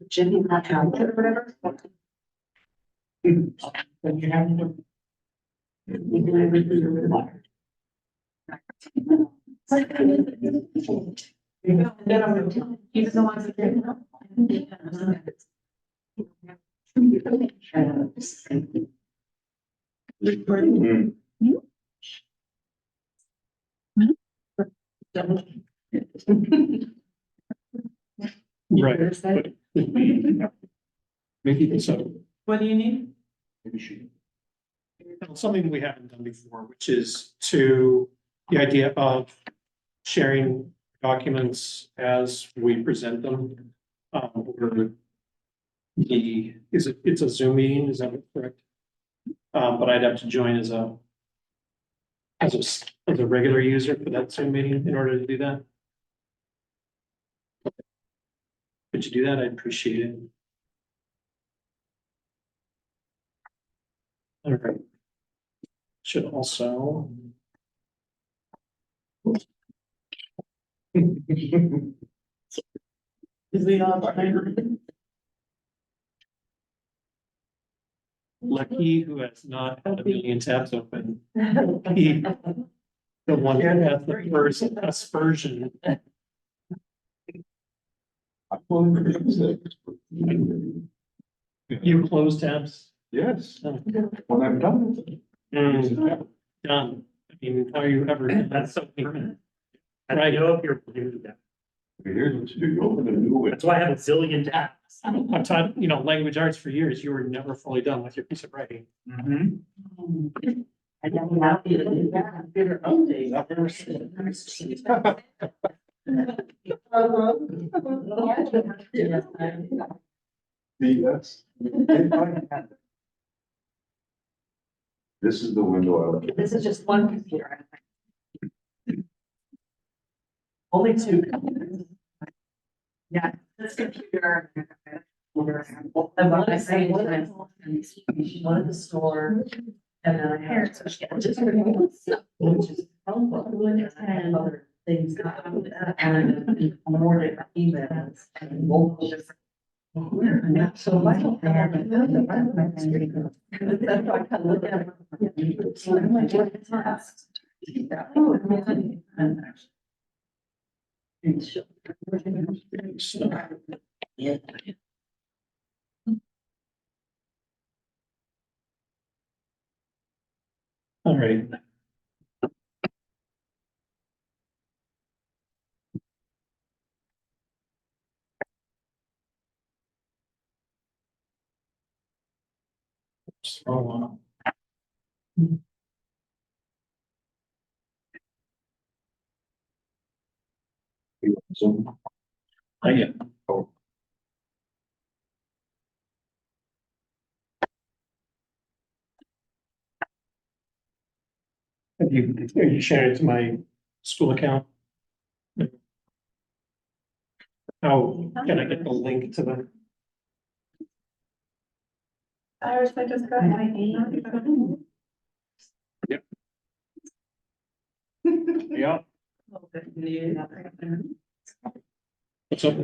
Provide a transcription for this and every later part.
Jimmy, not count or whatever. When you have them. You can everything in the water. He's the ones that did Right. Maybe so. What do you need? Maybe she. Something we haven't done before, which is to the idea of sharing documents as we present them. Or it's a Zoom meeting, is that correct? But I'd have to join as a regular user for that Zoom meeting in order to do that. Could you do that? I'd appreciate it. All right. Should also. Is we all? Lucky who has not had a million tabs open. He, the one who has the first aspersion. You close tabs? Yes, Oh. when I'm done with it. Done. I mean, how are you ever? That's so permanent. I Right. don't know if you're doing that. Here's what you do, you open a new window. That's why I have a zillion tabs. I've taught, language arts for years. You were never fully done with your piece of writing. Mhm. I don't know. Computer update. Yes. This is the window. This is just one computer. Only two computers. Yeah, this computer. And what I say, one at the store. And then I have. Just. Which is. And other things. And more different emails and multiple different. So I don't have. That's why I kind of look at it. So I'm like, what is that? Yeah. All right. So, yeah. Are you sharing it to my school account? How can I get the link to the? I just got my email. Yep. Yeah. What's up?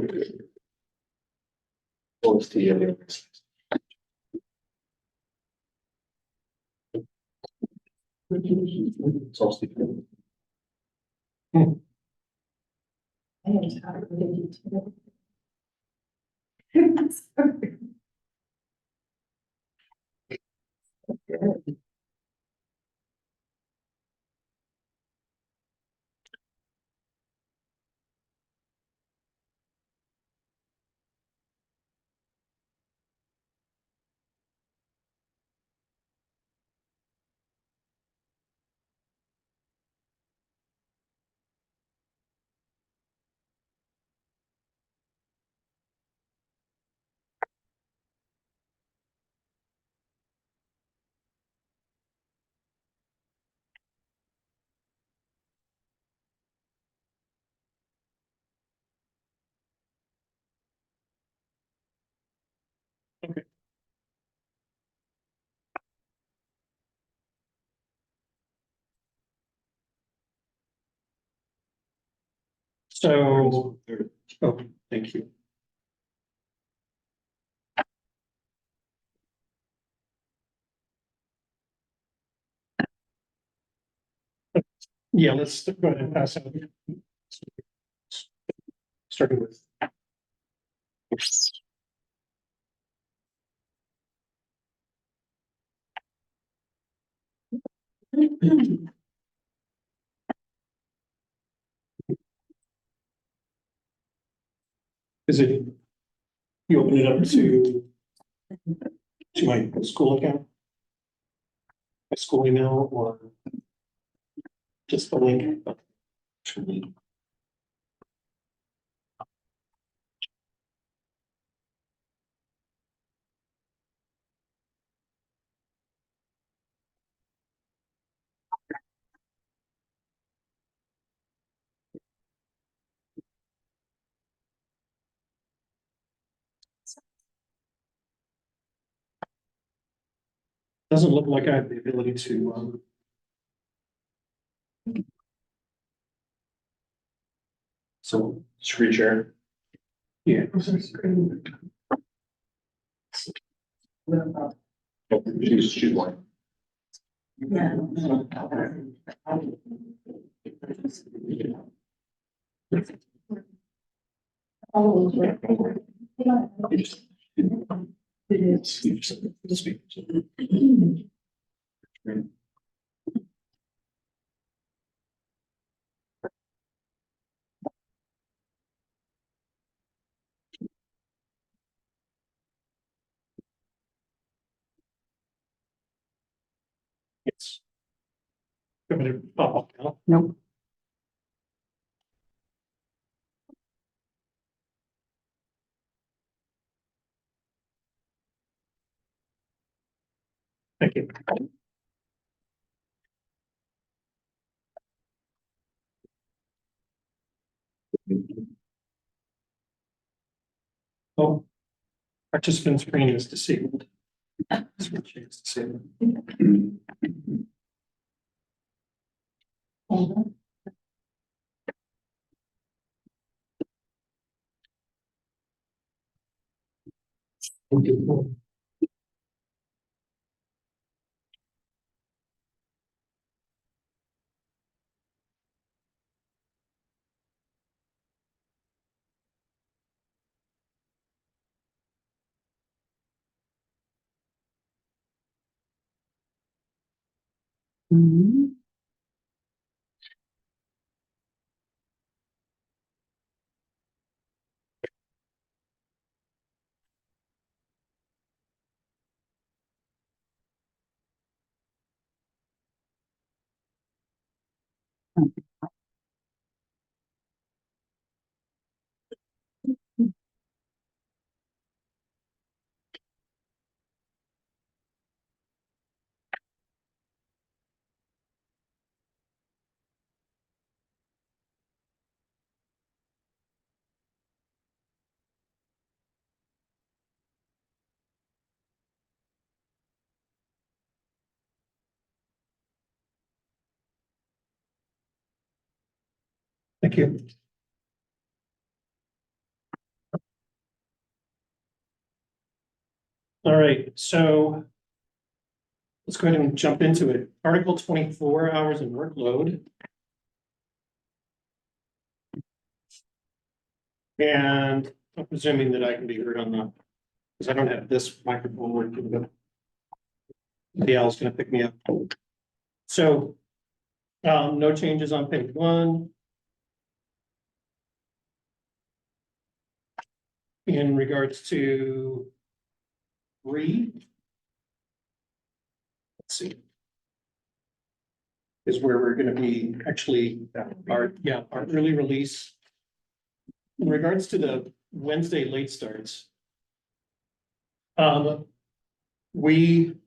Close to you. It's all Steve. So, oh, thank you. Yeah, let's go ahead and pass out. Starting with. Is it, you open it up to my school account? My school email or just the link? Doesn't look like I have the ability to, so, Screen share. yeah. She's like. Yeah. Oh, yeah. It is. It's. Going to pop up now. Nope. Thank you. Oh, participant screen is disabled. Switch is disabled. Mhm. Thank you. All right, so let's go ahead and jump into it. Article 24, hours and workload. And I'm presuming that I can be heard on the, because I don't have this microphone working, but somebody else is gonna pick me up. So, no changes on page 1. In regards to read. Let's see. Is where we're gonna be actually, our early release. In regards to the Wednesday late starts. We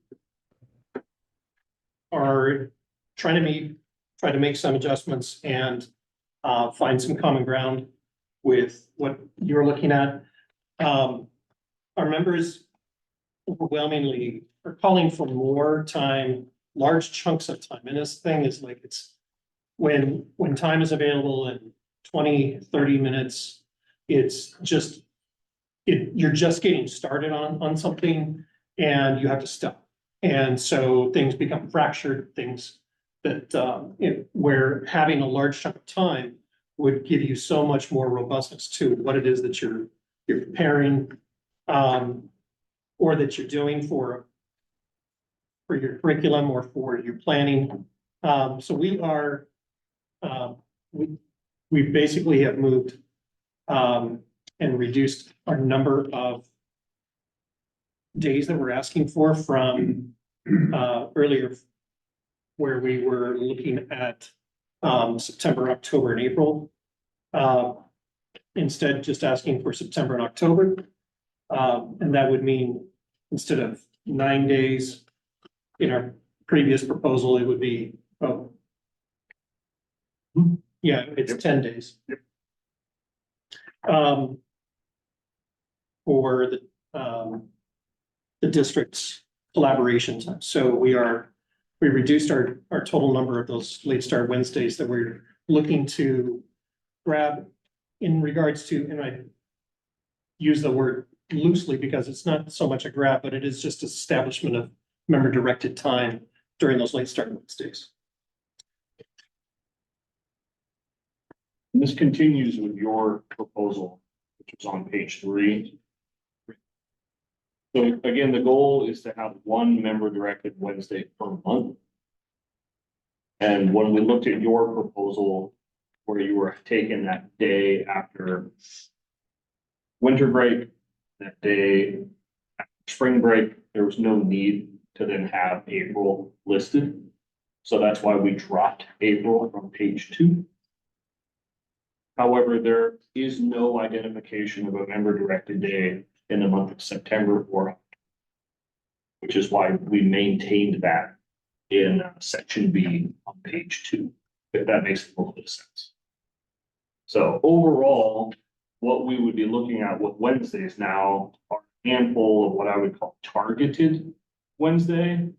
are trying to try to make some adjustments and find some common ground with what you're looking at. Our members overwhelmingly are calling for more time, large chunks of time. And this thing is like, it's when time is available and 20, 30 minutes. It's just, you're just getting started on something and you have to stop. And so things become fractured, things that, where having a large chunk of time would give you so much more robustness to what it is that you're preparing, or that you're doing for your curriculum or for your planning. So we are, we basically have moved, and reduced our number of days that we're asking for from, earlier, where we were looking at, September, October, and April. Instead, just asking for September and October. And that would mean instead of 9 days in our previous proposal, it would be, yeah, it's 10 days. For the district's collaborations. So we reduced our total number of those late start Wednesdays that we're looking to grab in regards to, and I use the word loosely because it's not so much a grab, but it is just establishment of member directed time during those late start Wednesdays. This continues with your proposal, which is on page 3. So again, the goal is to have one member directed Wednesday per month. And when we looked at your proposal, where you were taking that day after winter break, that day after spring break, there was no need to then have April listed. So that's why we dropped April from page 2. However, there is no identification of a member directed day in the month of September or October, which is why we maintained that in section B on page 2, if that makes a little bit of sense. So overall, what we would be looking at with Wednesdays now are a handful of what I would call targeted Wednesdays,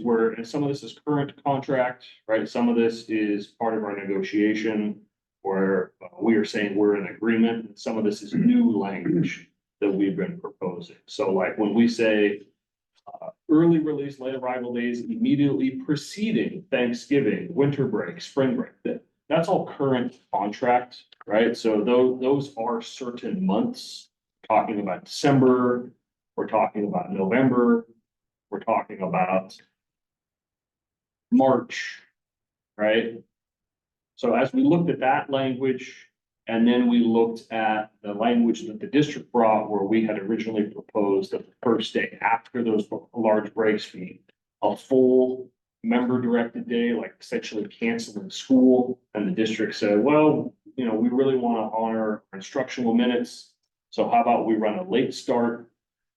where some of this is current contract, right? Some of this is part of our negotiation where we are saying we're in agreement, and some of this is new language that we've been proposing. So like when we say early release, late arrival days immediately preceding Thanksgiving, winter break, spring break, that's all current contract, right? So those are certain months. We're talking about December, we're talking about November, we're talking about March, right? So as we looked at that language, and then we looked at the language that the district brought, where we had originally proposed that the first day after those large breaks be a full member directed day, like essentially canceling school. And the district said, well, we really want to honor our instructional minutes. So how about we run a late start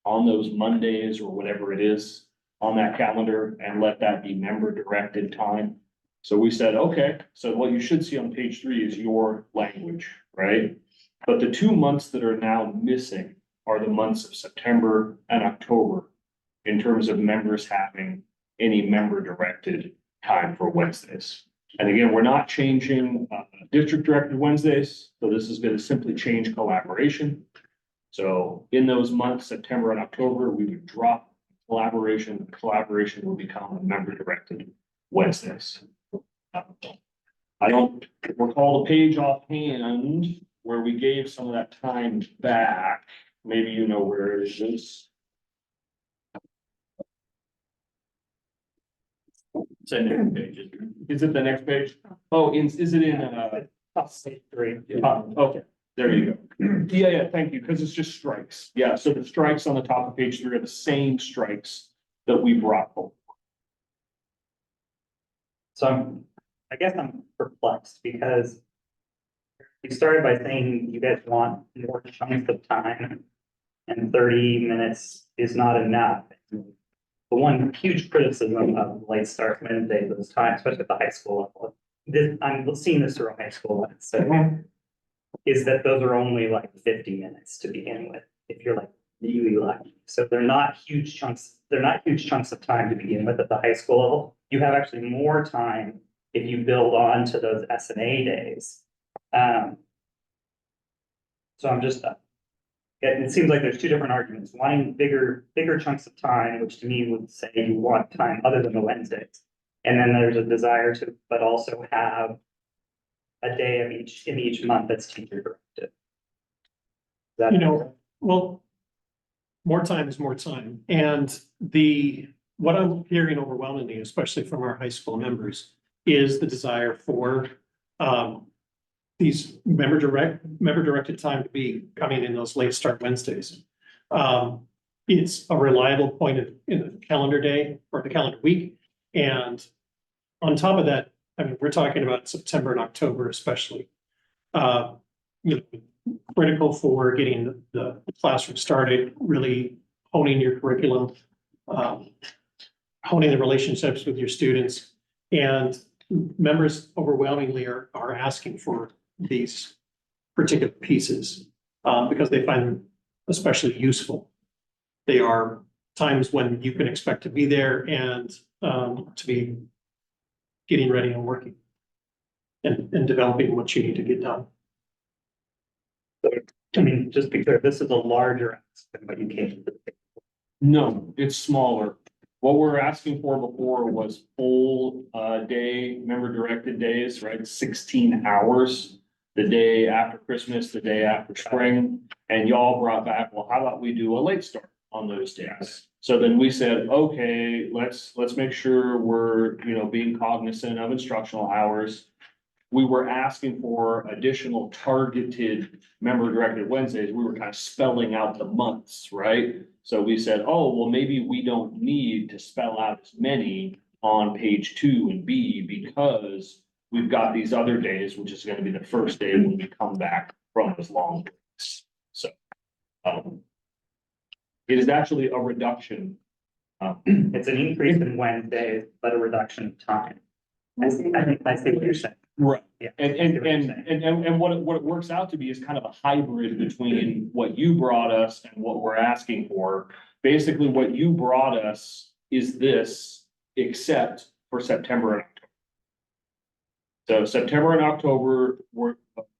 on those Mondays or whatever it is on that calendar and let that be member directed time. So we said, okay, so what you should see on page 3 is your language, right? But the 2 months that are now missing are the months of September and October in terms of members having any member directed time for Wednesdays. And again, we're not changing district directed Wednesdays. So this is going to simply change collaboration. So in those months, September and October, we would drop collaboration. Collaboration will become member directed Wednesdays. I don't recall the page offhand where we gave some of that time back. Maybe you know where it is. It's in the next page. Is it the next page? Oh, is it in Page 3. okay, there you go. Yeah, thank you, because it's just strikes. Yeah, so the strikes on the top of page 3 are the same strikes that we brought forward. So I guess I'm perplexed because you started by saying you guys want more chunks of time and 30 minutes is not enough. The one huge criticism of late start Wednesdays at this time, especially at the high school level, I'm seeing this through high school, so is that those are only like 50 minutes to begin with, if you're like really lucky. So they're not huge chunks of time to begin with at the high school level. You have actually more time if you build on to those S&A days So I'm just, it seems like there's two different arguments, wanting bigger chunks of time, which to me would say you want time other than the Wednesdays. And then there's a desire to, but also have a day of each month that's teacher directed. You know, well, more time is more time. And what I'm hearing overwhelmingly, especially from our high school members, is the desire for these member directed time to be coming in those late start Wednesdays. It's a reliable point in the calendar day or the calendar week. And on top of that, I mean, we're talking about September and October especially. Critical for getting the classroom started, really honing your curriculum, honing the relationships with your students. And members overwhelmingly are asking for these particular pieces because they find them especially useful. They are times when you can expect to be there and to be getting ready and working and developing what you need to get done. I mean, just be clear, this is a larger ask than what you came to. No, it's smaller. What we're asking for before was full day, member directed days, right? 16 hours. The day after Christmas, the day after spring, and y'all brought back, well, how about we do a late start on those days? So then we said, okay, let's make sure we're, being cognizant of instructional hours. We were asking for additional targeted member directed Wednesdays. We were kind of spelling out the months, right? So we said, oh, well, maybe we don't need to spell out as many on page 2 and B because we've got these other days, which is going to be the first day when we come back from those long breaks. So it is actually a reduction. It's an increase in Wednesdays, but a reduction of time. I think I see what you're saying. Right. Yeah. And what it works out to be is kind of a hybrid between what you brought us and what we're asking for. Basically, what you brought us is this, except for September and October. So September and October were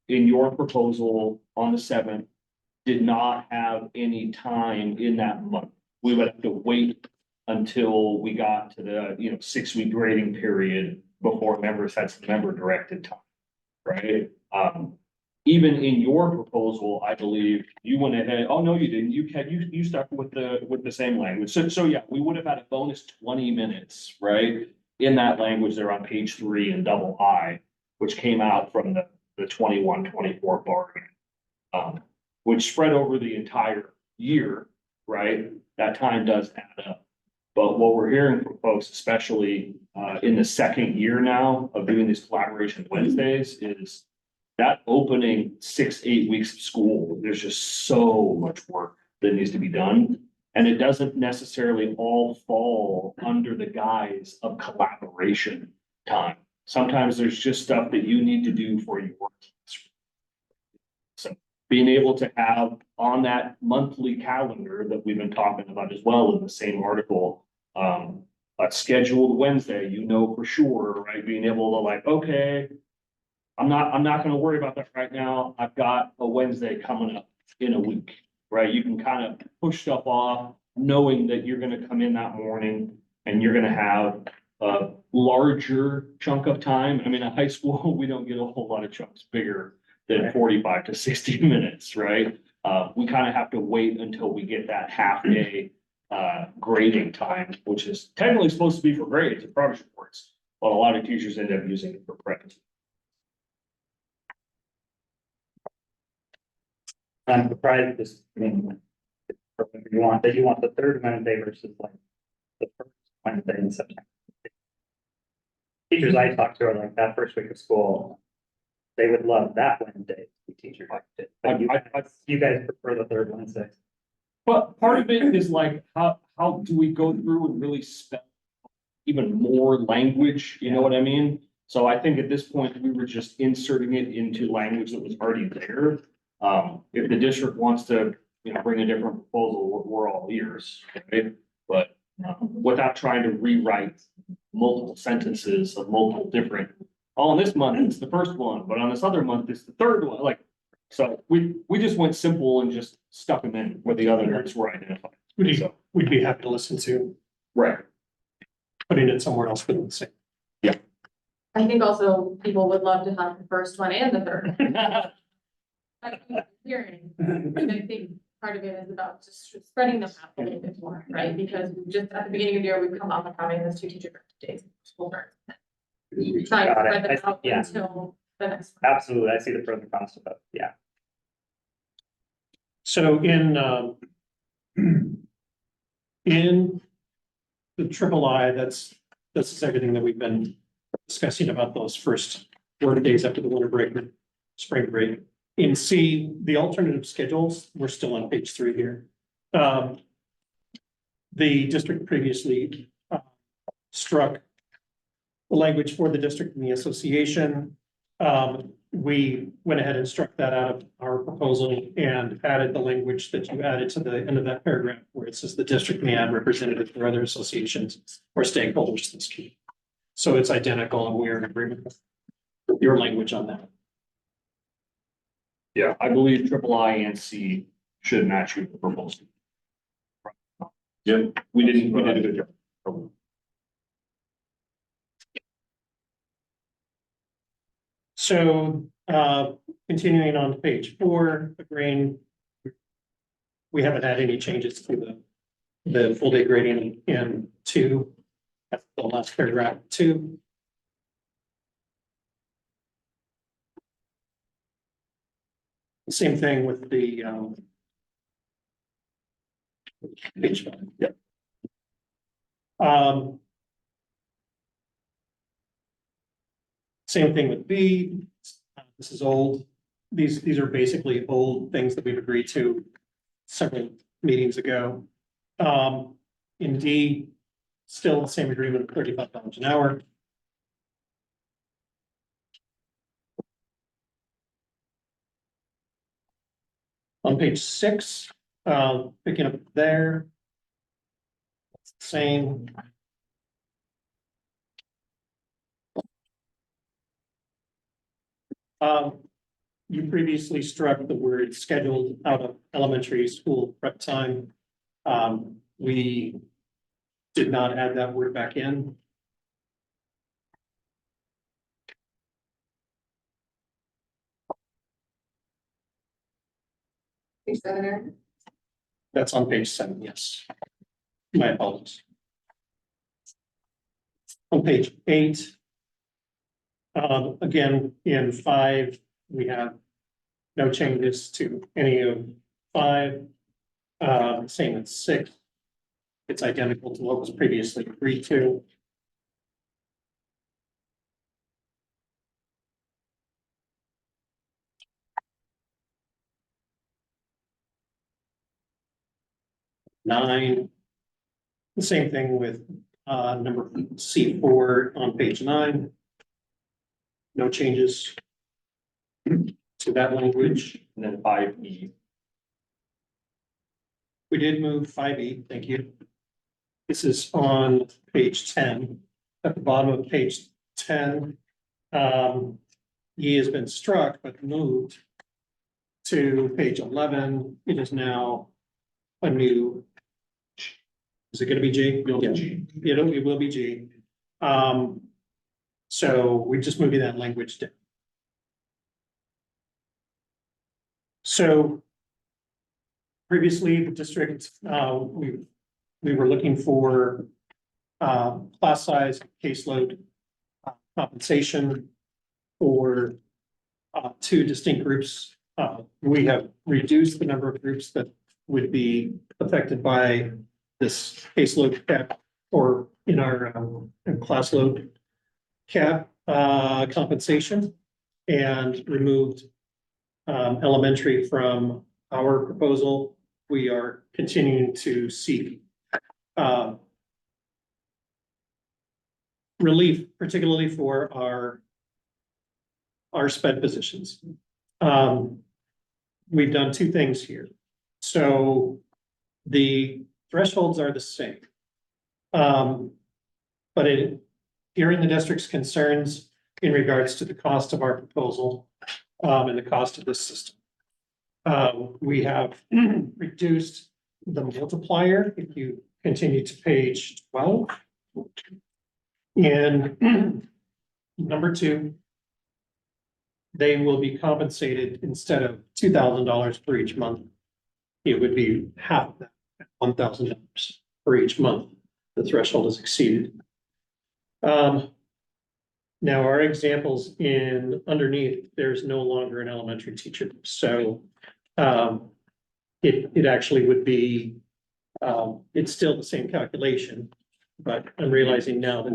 in your proposal on the 7th, did not have any time in that month. We would have to wait until we got to the 6-week grading period before members had some member directed time, right? Even in your proposal, I believe you went ahead, oh, no, you didn't. You stuck with the same language. So yeah, we would have had a bonus 20 minutes, right? In that language there on page 3 in double I, which came out from the 21-24 bargain, which spread over the entire year, right? That time does add up. But what we're hearing from folks, especially in the second year now of doing these collaboration Wednesdays, is that opening 6-8 weeks of school, there's just so much work that needs to be done. And it doesn't necessarily all fall under the guise of collaboration time. Sometimes there's just stuff that you need to do for your work. So being able to have on that monthly calendar that we've been talking about as well in the same article, a scheduled Wednesday, for sure, right? Being able to okay, I'm not gonna worry about that right now. I've got a Wednesday coming up in a week, right? You can kind of push stuff off, knowing that you're gonna come in that morning and you're gonna have a larger chunk of time. I mean, at high school, we don't get a whole lot of chunks bigger than 45 to 60 minutes, right? We kind of have to wait until we get that half day grading time, which is technically supposed to be for grades and progress reports, but a lot of teachers end up using it for prep. I'm surprised this, you want the third Wednesday versus the first Wednesday in September. Teachers I talk to are like that first week of school, they would love that Wednesday to be teacher directed. But you guys prefer the third Wednesday. But part of it is how do we go through and really spell even more language, you know what I mean? So I think at this point, we were just inserting it into language that was already there. If the district wants to, bring a different proposal, we're all ears, right? But without trying to rewrite multiple sentences of multiple different on this month, it's the first one, but on this other month, it's the third one, like. So we just went simple and just stuck them in where the other nerds were identified. So, We'd be happy to listen to right. putting it somewhere else within the same. I think also people would love to have the first one and the third. I keep hearing, and I think part of it is about just spreading them out a little bit more, right? Because we just at the beginning of the year, we've come up with having those 2 teacher days in school term. Try to Got it. spread them out Yeah. until the next one. Absolutely, I see the pros and cons of it, yeah. So in the triple I, that's everything that we've been discussing about those first work days after the winter break, spring break. In C, the alternative schedules, we're still on page 3 here. The district previously struck the language for the district and the association. We went ahead and struck that out of our proposal and added the language that you added to the end of that paragraph where it says the district may add representatives for other associations or stakeholders to this key. So it's identical and we are in agreement with your language on that. Yeah, I believe triple I and C should match your proposal. Yep, we did a good job. So, continuing on to page 4, agreeing. We haven't had any changes to the full day grading in 2. That's the last paragraph, 2. Same thing with the, page 5. Yep. Same thing with B. This is old. These are basically old things that we've agreed to several meetings ago. In D, still the same agreement, $35 an hour. On page 6, picking up there. Same. You previously struck the word scheduled out of elementary school prep time. We did not add that word back in. That's on page 7, yes. My apologies. On page 8. Again, in 5, we have no changes to any of 5. Same in 6. It's identical to what was previously agreed to. Nine. The same thing with number C4 on page 9. No changes to that language. And then 5E. We did move 5E, thank you. This is on page 10. At the bottom of page 10, E has been struck but moved to page 11. It is now a new. Is it going to be G? Yeah. G. It will be G. So we just moving that language down. So previously, the district, we were looking for class size, caseload, compensation for 2 distinct groups. We have reduced the number of groups that would be affected by this caseload cap or in our class load cap compensation and removed elementary from our proposal. We are continuing to seek relief, particularly for our sped positions. We've done 2 things here. So the thresholds are the same. But hearing the district's concerns, in regards to the cost of our proposal, and the cost of this system. We have reduced the multiplier, if you continue to page 12. And number 2, they will be compensated instead of $2,000 for each month. It would be half of that, $1,000 for each month. The threshold is exceeded. Now our examples in underneath, there's no longer an elementary teacher. So it actually would be, it's still the same calculation, but I'm realizing now that,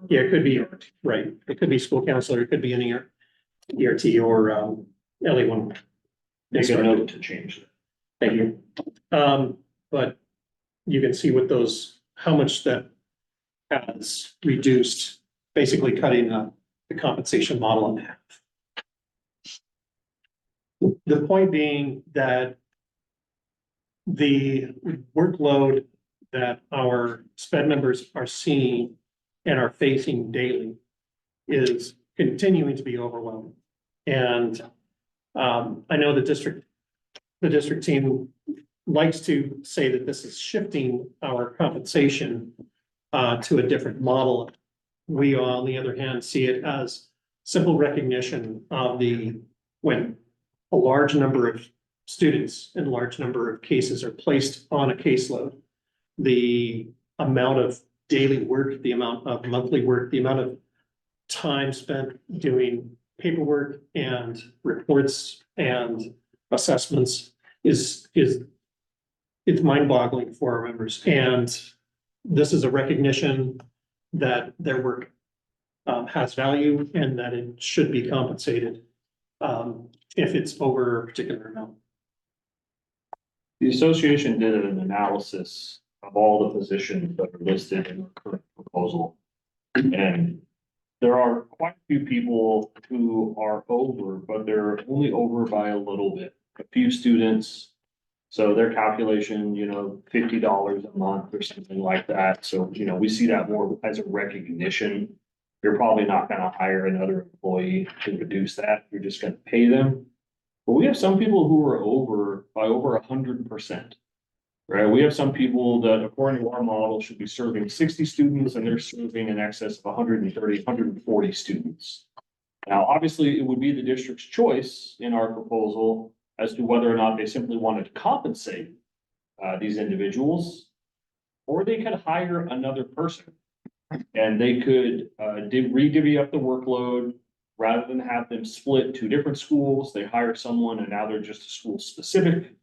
yeah, it could be, right, it could be school counselor, it could be any ERT or LE1. Make a note to change that. Thank you. But you can see what those, how much that has reduced, basically cutting the compensation model in half. The point being that the workload that our SPED members are seeing and are facing daily is continuing to be overwhelming. And I know the district team likes to say that this is shifting our compensation to a different model. We, on the other hand, see it as simple recognition of when a large number of students and a large number of cases are placed on a caseload, the amount of daily work, the amount of monthly work, the amount of time spent doing paperwork and reports and assessments is it's mind-boggling for our members. And this is a recognition that their work has value and that it should be compensated if it's over a particular amount. The association did an analysis of all the positions that are listed in the current proposal. And there are quite a few people who are over, but they're only over by a little bit. A few students, so their calculation, $50 a month or something like that. So, we see that more as a recognition. You're probably not gonna hire another employee to reduce that. You're just gonna pay them. But we have some people who are over by over 100%. Right? We have some people that, according to our model, should be serving 60 students and they're serving in excess of 130, 140 students. Now, obviously, it would be the district's choice in our proposal as to whether or not they simply wanted to compensate these individuals, or they could hire another person. And they could re-divvy up the workload rather than have them split 2 different schools. They hire someone and now they're just a school-specific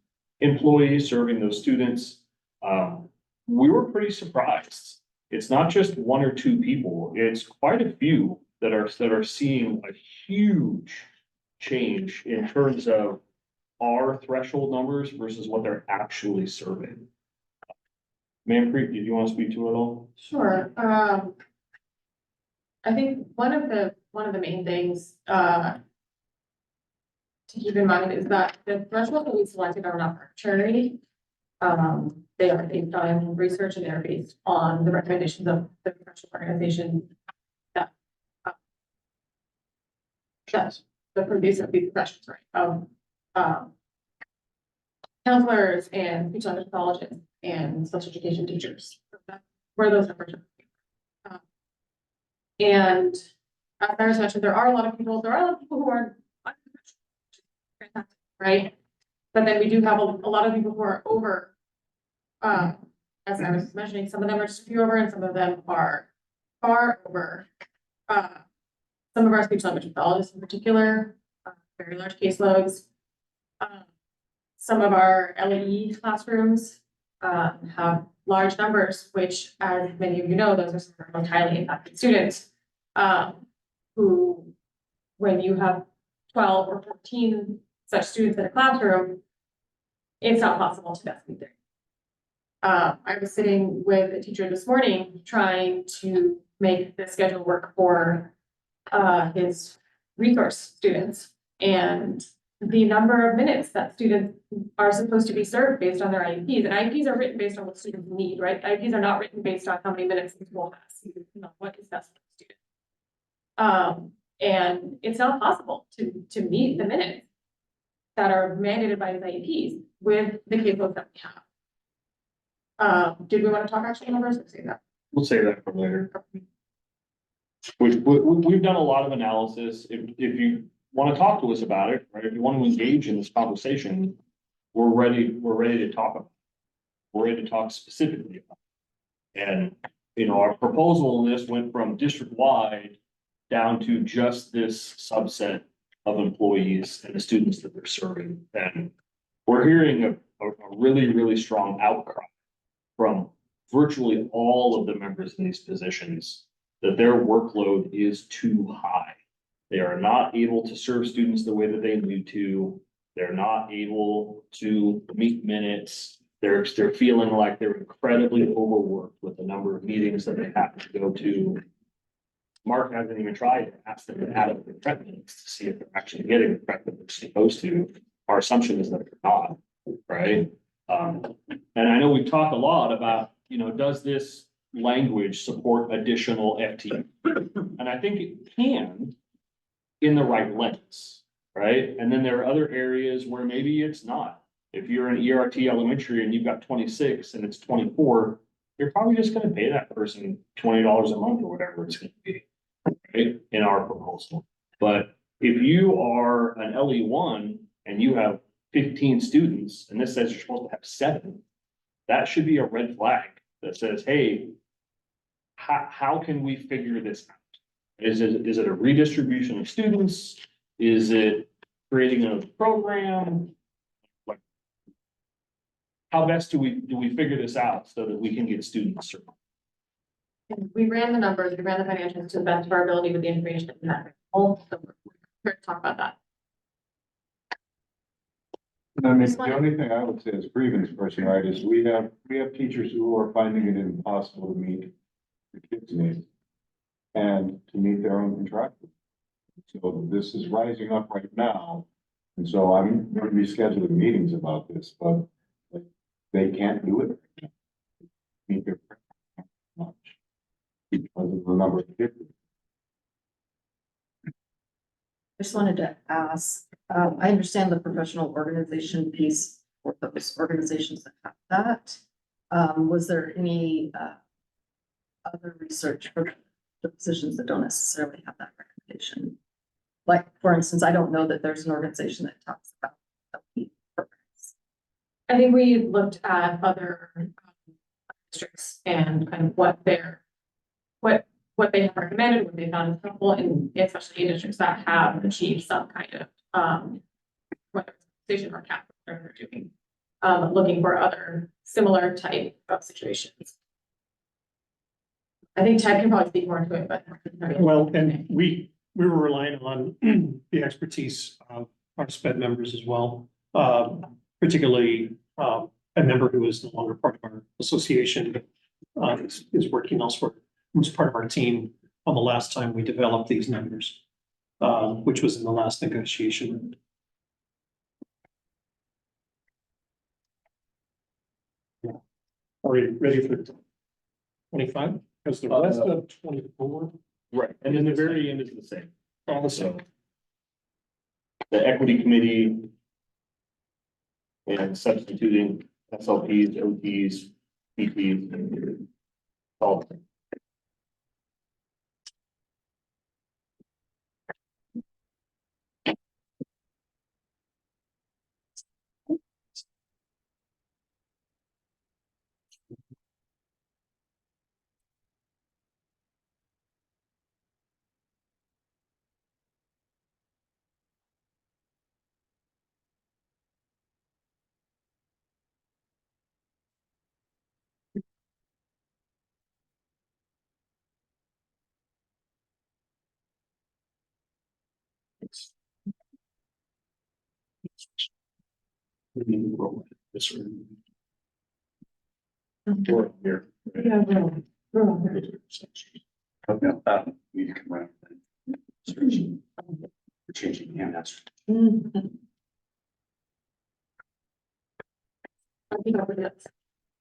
employee serving those students. We were pretty surprised. It's not just 1 or 2 people. It's quite a few that are seeing a huge change in terms of our threshold numbers versus what they're actually serving. Manpreet, did you want to speak to it all? Sure. I think one of the main things to keep in mind is that the thresholds that we selected are not arbitrary. They are based on research and they're based on the recommendations of the professional organization that the producer of these professions, right? Counselors and speech language pathologists and special education teachers. So that's where those numbers are. And as Iris mentioned, there are a lot of people who are fantastic, right? But then we do have a lot of people who are over. As I was mentioning, some of them are just a few over and some of them are far over. Some of our speech language pathologists in particular, very large caseloads. Some of our LE classrooms have large numbers, which, as many of you know, those are some of our most highly impacted students. Who, when you have 12 or 14 such students in a classroom, it's not possible to best meet their. I was sitting with a teacher this morning trying to make the schedule work for his resource students, and the number of minutes that students are supposed to be served based on their IEPs, and IEPs are written based on what students need, right? IEPs are not written based on how many minutes the school has, what is best for the student. And it's not possible to meet the minutes that are mandated by the IEPs with the caseload that we have. Did we want to talk actual numbers or say that? We'll save that for later. We've done a lot of analysis. If you want to talk to us about it, right, if you want to engage in this conversation, we're ready to talk about it. We're ready to talk specifically about it. And, you know, our proposal in this went from district-wide down to just this subset of employees and the students that they're serving. And we're hearing a really, really strong outcry from virtually all of the members in these positions that their workload is too high. They are not able to serve students the way that they need to. They're not able to meet minutes. They're feeling like they're incredibly overworked with the number of meetings that they have to go to. Mark hasn't even tried to ask them to add up their prep minutes to see if they're actually getting the prep that they're supposed to. Our assumption is that they're not, right? And I know we've talked a lot about, you know, does this language support additional FTE? And I think it can in the right lens, right? And then there are other areas where maybe it's not. If you're in ERT elementary and you've got 26 and it's 24, you're probably just gonna pay that person $20 a month or whatever it's gonna be, right? In our proposal. But if you are an LE1 and you have 15 students and this says you're supposed to have 7, that should be a red flag that says, hey, how can we figure this out? Is it a redistribution of students? Is it creating a program? Like, how best do we figure this out so that we can get students served? And we ran the numbers, we ran the financials to the best of our ability with the information that we had. So we're here to talk about that. I mean, the only thing I would say is grievance person, right, is we have teachers who are finding it impossible to meet the kids' needs and to meet their own contractual. So this is rising up right now. And so I'm going to be scheduling meetings about this, but like, they can't do it. Right now. Meet their much because of the number of kids. Just wanted to ask, I understand the professional organization piece for those organizations that have that. Was there any other research for the positions that don't necessarily have that recommendation? Like, for instance, I don't know that there's an organization that talks about LP programs. I think we looked at other districts and kind of what they have recommended, what they found is helpful, and especially in districts that have achieved some kind of, whether it's station or cap, whatever they're doing, looking for other similar type of situations. I think Ted can probably speak more into it, but. Well, and we were relying on the expertise of our SPED members as well. Particularly, a member who is no longer part of our association, is working elsewhere, who's part of our team on the last time we developed these numbers, which was in the last negotiation. Yeah. Are we ready for 25? Because the rest of 24. Right, and then the very end is the same. All the same. The equity committee and substituting SLPs, OTs, PTs, all. This room. We're here. Yeah, we're We can run. We're changing handouts. I think over this.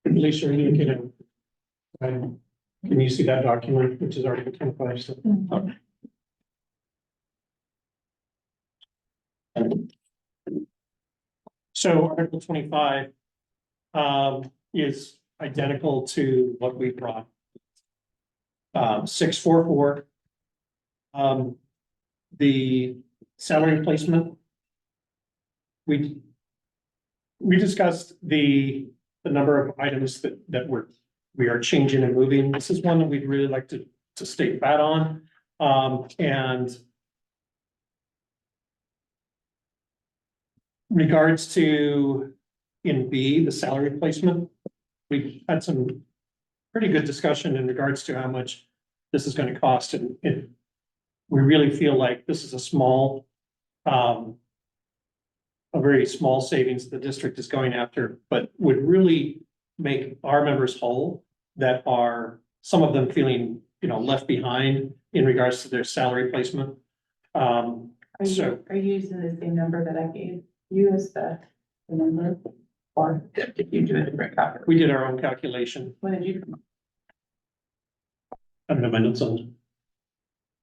Lisa, are you looking at, can you see that document, which is Article 25? So, So Article 25 is identical to what we brought. 644. The salary placement. We discussed the number of items that we are changing and moving. This is one that we'd really like to stay pat on. And regards to in B, the salary placement, we had some pretty good discussion in regards to how much this is going to cost, and we really feel like this is a small, a very small savings the district is going after, but would really make our members whole that are, some of them feeling, left behind in regards to their salary placement. Are So- you using the same number that I gave you as the number? Or did you do a different calculation? We did our own calculation. What did you come up? I don't know my notes on. I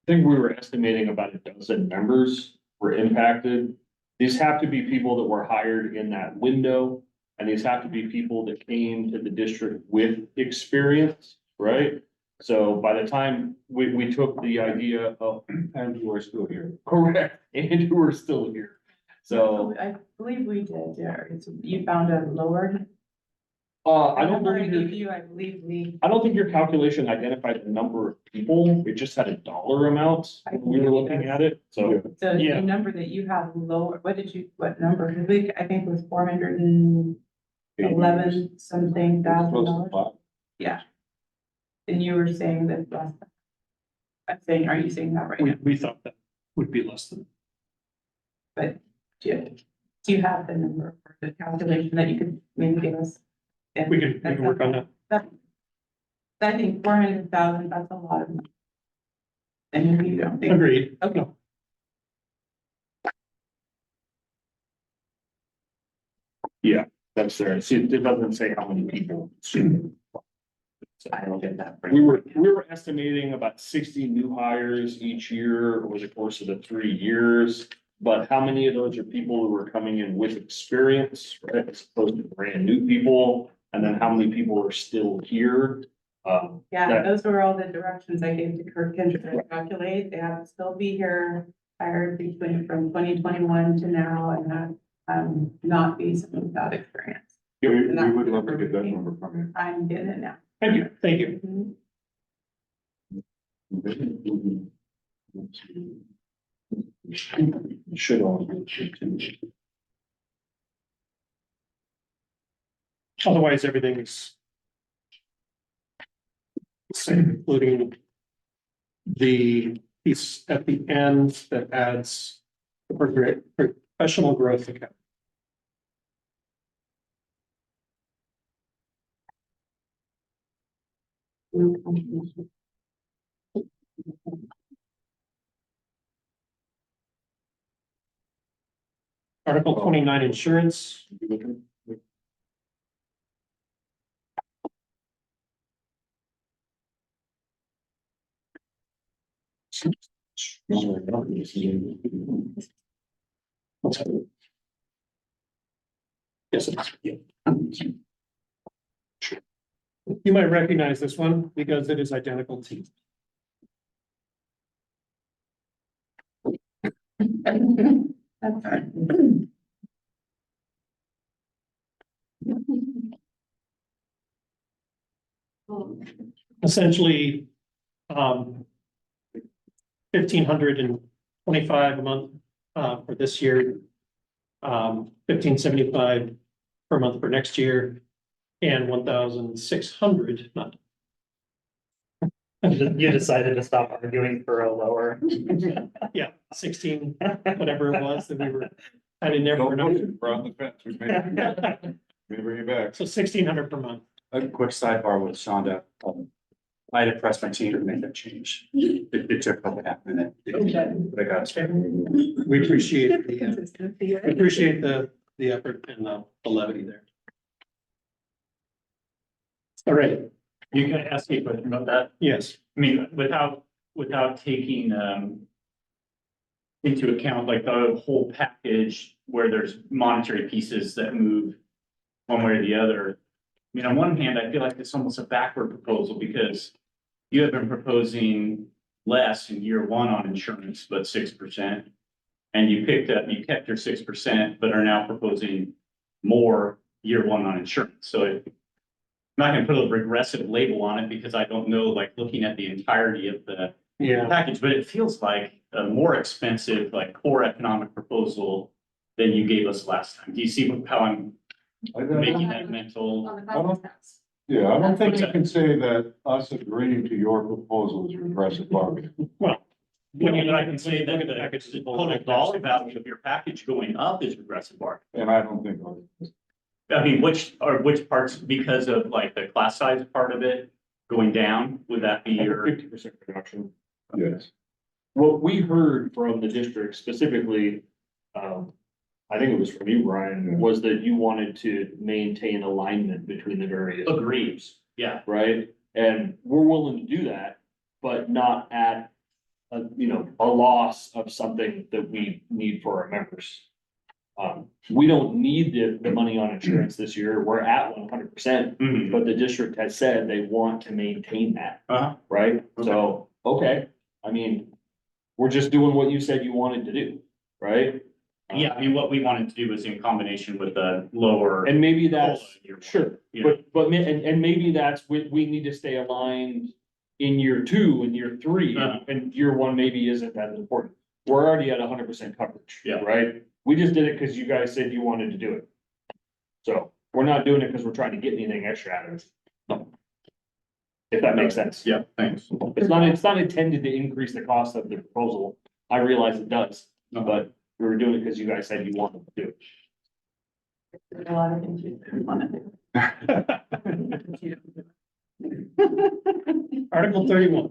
think we were estimating about a dozen members were impacted. These have to be people that were hired in that window, and these have to be people that came to the district with experience, right? So by the time we took the idea of, And you are still here. correct, and who are still here. So, I believe we did, yeah, you found a lower. I don't number I believe gave you, I believe we. I don't think your calculation identified the number of people. It just had a dollar amount. I We were looking at it, so. So Yeah. the number that you have lower, what number? 'Cause I think it was 411 something thousand Close to dollars. 5. Yeah. And you were saying that last. I'm saying, are you saying that right now? We thought that would be less than. But do you have the number for the calculation that you could maybe give us? We can work on that. I think 400,000, that's a lot of money. And you don't think, Agreed. okay, Yeah, that's there. See, it doesn't say how many people. I don't get that. We were estimating about 60 new hires each year over the course of the 3 years. But how many of those are people who are coming in with experience, right, as opposed to brand new people? And then how many people are still here? Yeah, That- those were all the directions I gave to Kirk Kendrick to calculate. They have to still be here, hired from 2021 to now, and have, not be someone without experience. We would love to get that number from you. I'm getting it now. Thank you, thank you. Should only be. Otherwise, everything's the same, including the piece at the end that adds the professional growth account. Article 29, insurance. Yes, it is. Yeah. You might recognize this one because it is identical to. That's right. Essentially, 1,525 a month, for this year. 1,575 per month for next year, and 1,600, not. You decided to stop arguing for a lower. Yeah, 16, whatever it was that we were having there for a Don't number. push it, we're on the fence. We may bring it back. So 1,600 per month. A quick sidebar with Shonda. I had to press my team to make that change. It took about a half minute. But I got it. We appreciate the effort and the levity there. All right, You can ask me a question about that. yes, I mean, without taking, into account like the whole package where there's monetary pieces that move one way or the other. I mean, on one hand, I feel like it's almost a backward proposal because you have been proposing less in year one on insurance, but 6%. And you you kept your 6%, but are now proposing more year one on insurance. So I'm not gonna put a regressive label on it because I don't know, like, looking at the entirety of the Yeah, package, but it feels like a more expensive, like, core economic proposal than you gave us last time. Do you see how I'm making that mental? On the finance tax. Yeah, I don't think you can say that us agreeing to your proposal is regressive bargaining. Well, when you, I can say that Look at the the package. total dollar value of your package going up is regressive bargaining. And I don't think, I mean, which parts, because of like the class size part of it going down, would that be your? 50% reduction. yes. What we heard from the district specifically, I think it was from you, Brian, was that you wanted to maintain alignment between the various. Agrees, yeah. Right? And we're willing to do that, but not at a loss of something that we need for our members. We don't need the money on insurance this year. We're at 100%, Mhm. but the district has said they want to maintain that, Uh-huh. right? So, okay, I mean, we're just doing what you said you wanted to do, right? Yeah, I mean, what we wanted to do was in combination with the lower. And maybe COLA that's, year one. sure, Yeah. and maybe that's, we need to stay aligned in year two and year three, Uh-huh. and year one maybe isn't that important. We're already at 100% coverage. Yeah. Right? We just did it because you guys said you wanted to do it. So, we're not doing it because we're trying to get anything extra out of it. If that makes sense. Yeah, thanks. It's not intended to increase the cost of the proposal. I realize it does, but we were doing it because you guys said you wanted to do it. There's a lot of things you want to do. Article 31.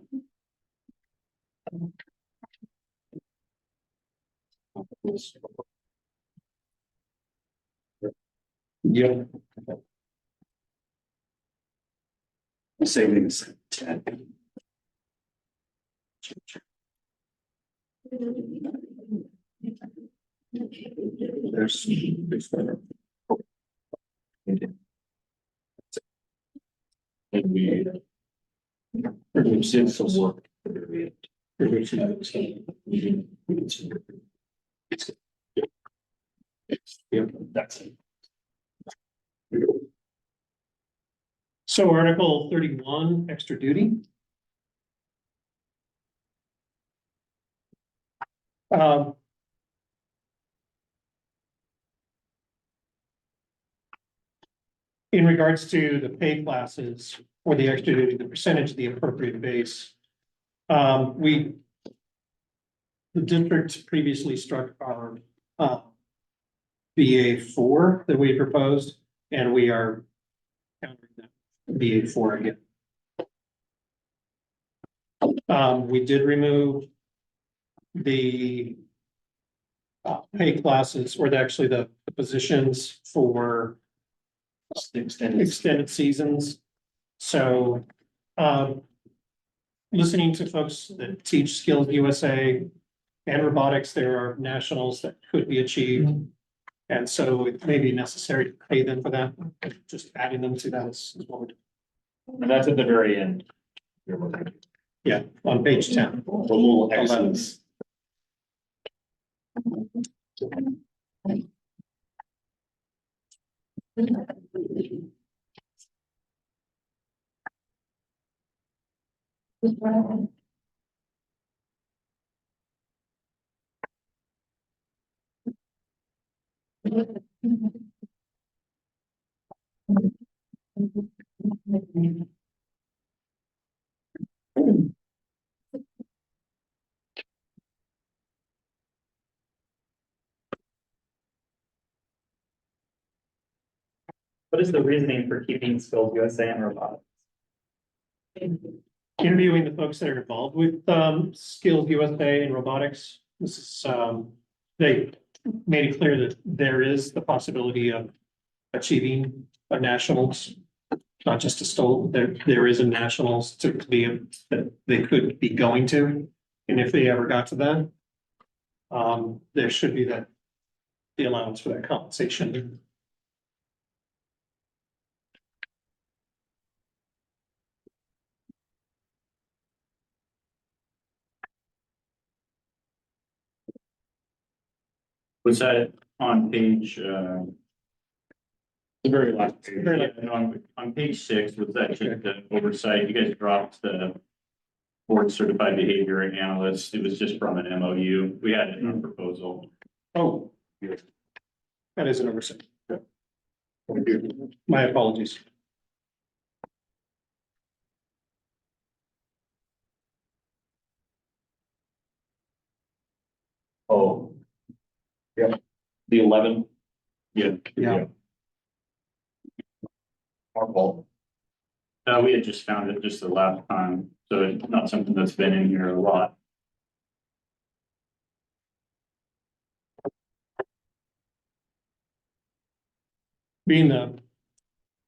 Yep. Savings 10. There's. And we did some work. Yeah, that's it. So Article 31, extra duty. Um, In regards to the pay classes for the extra duty, the percentage of the appropriate base. The district previously struck our BA4 that we proposed, and we are countering that BA4 again. We did remove the pay classes, or actually the positions for extended seasons. So, listening to folks that teach Skills USA and robotics, there are nationals that could be achieved. And so it may be necessary to pay them for that, just adding them to that is what we're doing. And that's at the very end. Yeah, on page 10. The little X's. What is the reasoning for keeping Skills USA and robotics? Interviewing the folks that are involved with Skills USA and robotics. This is, they made it clear that there is the possibility of achieving a nationals. Not just a stole, there is a nationals to be, that they could be going to, and if they ever got to that. there should be that, the allowance for that compensation. Was that on page, The very last page. Very last- yeah, no, on page 6, was that just the oversight? You guys dropped the board certified behavior analyst. It was just from an MOU. We had it in our proposal. Oh, that is an oversight. My apologies. Oh. Yeah. The 11. Yeah. Yeah. Our fault. We had just found it just the last time, so it's not something that's been in here a lot. Being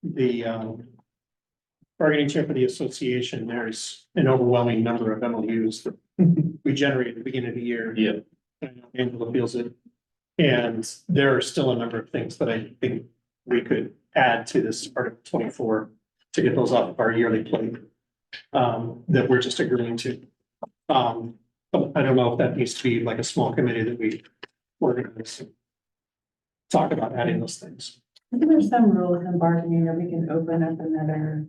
the bargaining chair for the association, there's an overwhelming number of MOUs that we generate at the beginning of the year. Yeah. I know Angela feels it. And there are still a number of things that I think we could add to this Article 24 to get those off of our yearly plate, that we're just agreeing to. I don't know if that needs to be like a small committee that we organize. And talk about adding those things. I think there's some rules in bargaining that we can open up another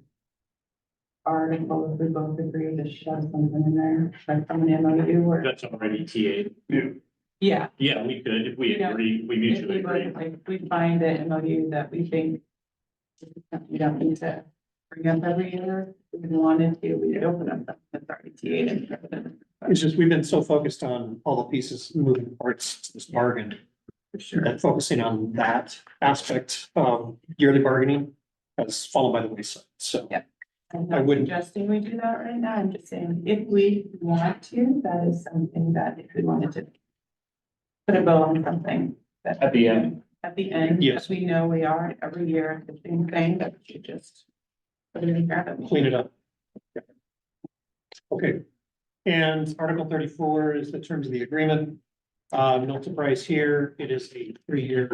article if we both agree to shove something in there, like from an MOU or. That's already TA. Yeah. Yeah, we could, if we Yeah. agree, we If mutually we agree. would, like, we find an MOU that we think we don't need to bring up every year, if we wanted to, we could open up something that's already TA. It's just, we've been so focused on all the pieces, moving parts to this bargain, For sure. that focusing on that aspect of yearly bargaining has fallen by the wayside. So Yeah. I'm I not wouldn't- suggesting we do that right now, I'm just saying, if we want to, that is something that if we wanted to put a bow on something. that- At the end. At the end, Yes. yes, we know we are every year, the same thing, that we should just put it in there. that we- clean it up. Yeah. Okay. And Article 34 is the terms of the agreement. No surprise here. It is a 3-year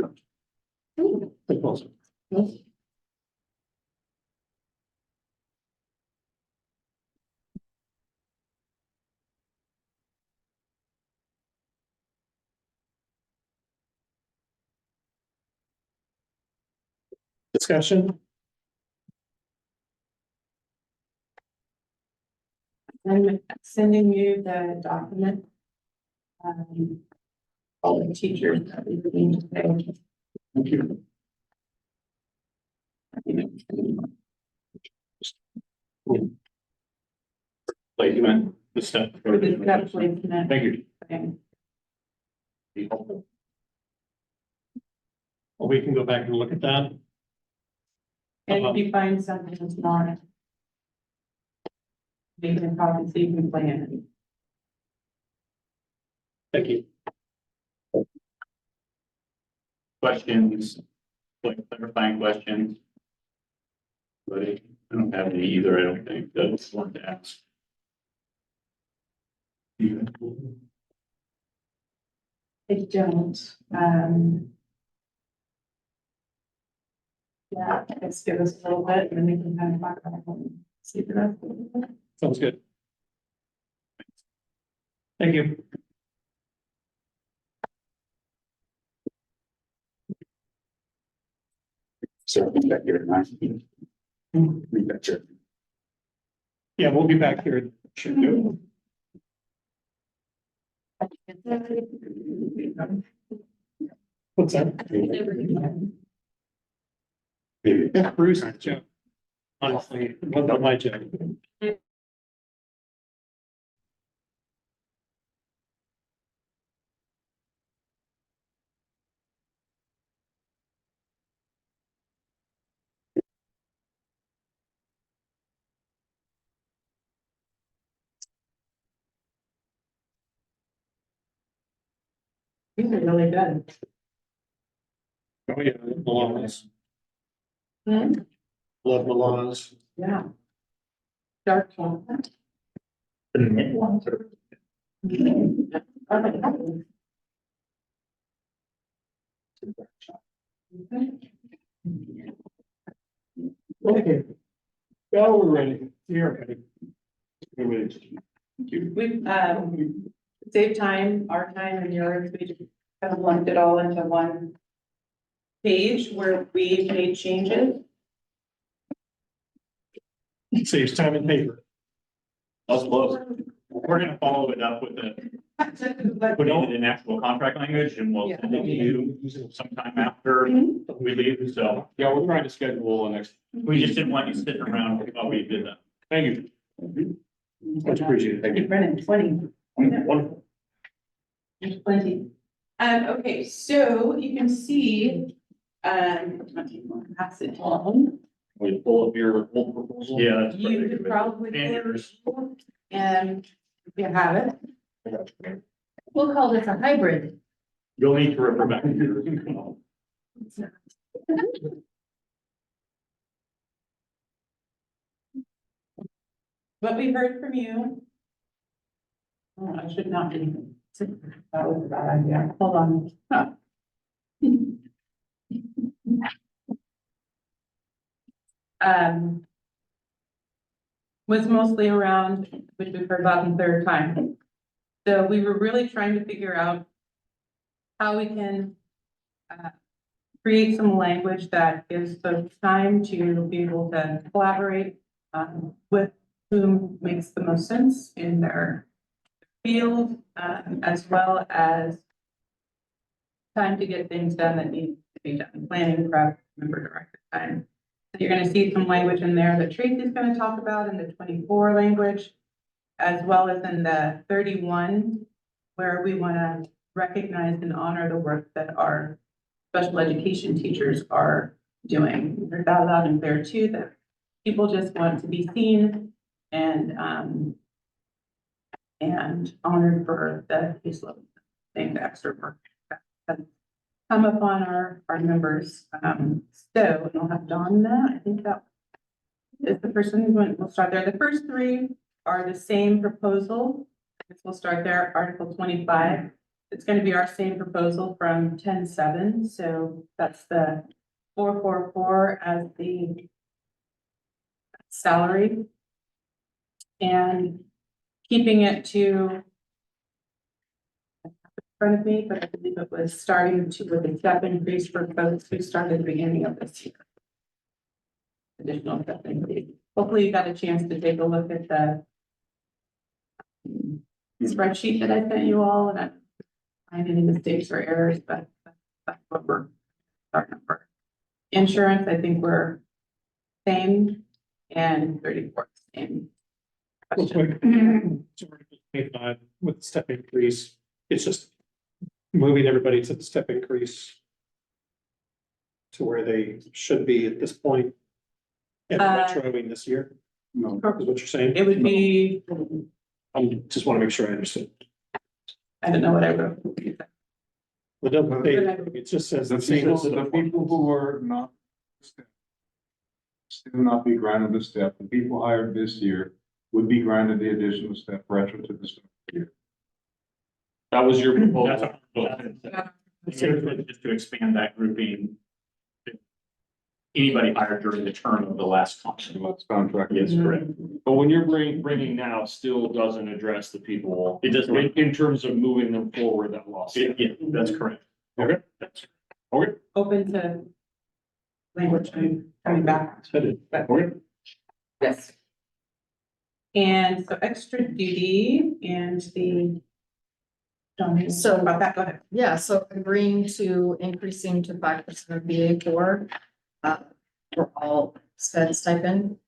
proposal. Discussion? I'm sending you the document. All the teachers that we need to pay. Thank you. Placement, the stuff. For the step placement Thank you. thing. Well, we can go back and look at that. And if you find something that's not. Make a copy so you can plan. Thank you. Questions, like clarifying questions? But I don't have any either, I don't think, that's one to ask. I don't, yeah, let's give us a little bit and then we can kind of talk about it and see the rest of it. Sounds good. Thank you. So back here at 9. Be back here. Yeah, we'll be back here. Sure do. What's that? Yeah, Bruce, Joe. Honestly, what about my job? These are really good. Oh, yeah, Milanos. Hmm? Love Milanos. Yeah. Dark chocolate. The mid ones are. Okay. Okay. Now we're ready. You're ready. We're ready. We've, save time, our time and yours, we just kind of lumped it all into one page where we made changes. Saves time and paper. Us close. We're gonna follow it up with putting it in actual contract language and we'll send it to you sometime after we leave, so. Yeah, we're trying to schedule the next. We just didn't want you sitting around while we did that. Thank you. Much appreciated. Thank you. Brennan, 20. Wonderful. There's plenty. Okay, so you can see, pass it on. We pull up your old proposal. Yeah. that's You perfect. could probably. And yours. And you have it. We'll call this a hybrid. You'll need to refer back to yours. What we heard from you. Oh, I should not be. That was a bad idea. Hold on. Huh. Was mostly around, which we've heard about the third time. So we were really trying to figure out how we can create some language that gives folks time to be able to collaborate with whom makes the most sense in their field, as well as time to get things done that need to be done, planning, prep, member directed time. So you're gonna see some language in there that Tracy's gonna talk about in the 24 language, as well as in the 31, where we wanna recognize and honor the work that our special education teachers are doing. There's that loud and clear too, that people just want to be seen and honored for the caseload, the extra work that has come upon our members. So I'll have Dawn that, I think that is the person who we'll start there. The first three are the same proposal. We'll start there, Article 25. It's going to be our same proposal from 10.7. So that's the 444 as the salary. And keeping it to in front of me, but I believe it was starting to with a step increase for folks who started at the beginning of this year. Additional step increase. Hopefully you got a chance to take a look at the spreadsheet that I sent you all, and I don't find any mistakes or errors, but that's what we're starting for. Insurance, I think we're same, and 34 same. Looks like, so Article 25 with the step increase, it's just moving everybody to the step increase to where they should be at this point. And retroing this year, No, is what you're saying? It would be, I just want to make sure I understood. I don't know what I wrote. It doesn't say, it just says the the same. people who are not still not be granted the step, the people hired this year would be granted the additional step retro to the step year. That was your That's proposal. just to expand that grouping. Anybody hired during the term of the last contract. Let's contract. Yes, correct. But when you're bringing now, still doesn't address the people. It doesn't. In terms of moving them forward that lost. Yeah, that's correct. Okay. Okay. Open to language coming back. But Okay. yes. And so extra duty and the. Don't So- about that, go ahead. Yeah, so agreeing to increasing to 5% of BA4 for all sped stipend.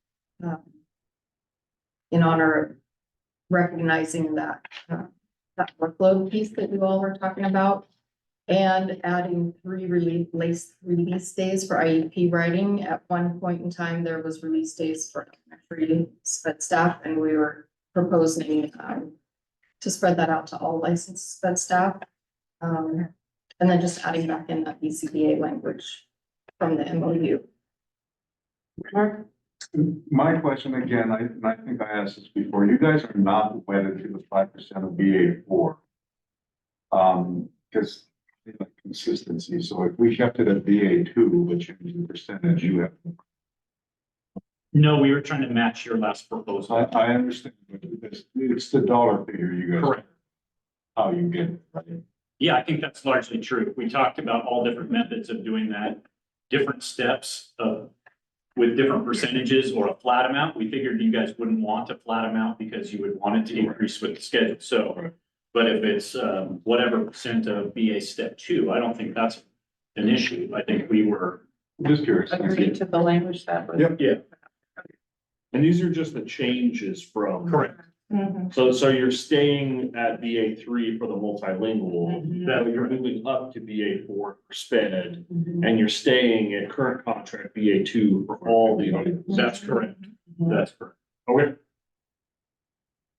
In honor of recognizing that, that workload piece that you all were talking about. And adding 3 release days for IEP writing. At one point in time, there was release days for elementary sped staff, and we were proposing to spread that out to all licensed sped staff. And then just adding back in that BCBA language from the MOU. Mark? My question again, I think I asked this before, you guys are not wedded to the 5% of BA4. Because like consistency. So if we kept it at BA2, but changed the percentage, you have, No, we were trying to match your last proposal. I understand, but it's the dollar figure you guys. Correct. How you get it, right? Yeah, I think that's largely true. We talked about all different methods of doing that, different steps of, with different percentages or a flat amount. We figured you guys wouldn't want a flat amount because you would want it to increase with the schedule. So, Right. but if it's whatever percent of BA step 2, I don't think that's an issue. I think we were, Just curious. Agree to the language that was. Yep. yeah, And these are just the changes from. correct. Mhm. So you're staying at BA3 for the multilingual, that you're moving up to BA4 for sped, and you're staying at current contract BA2 for all the others. That's correct. That's correct. Okay.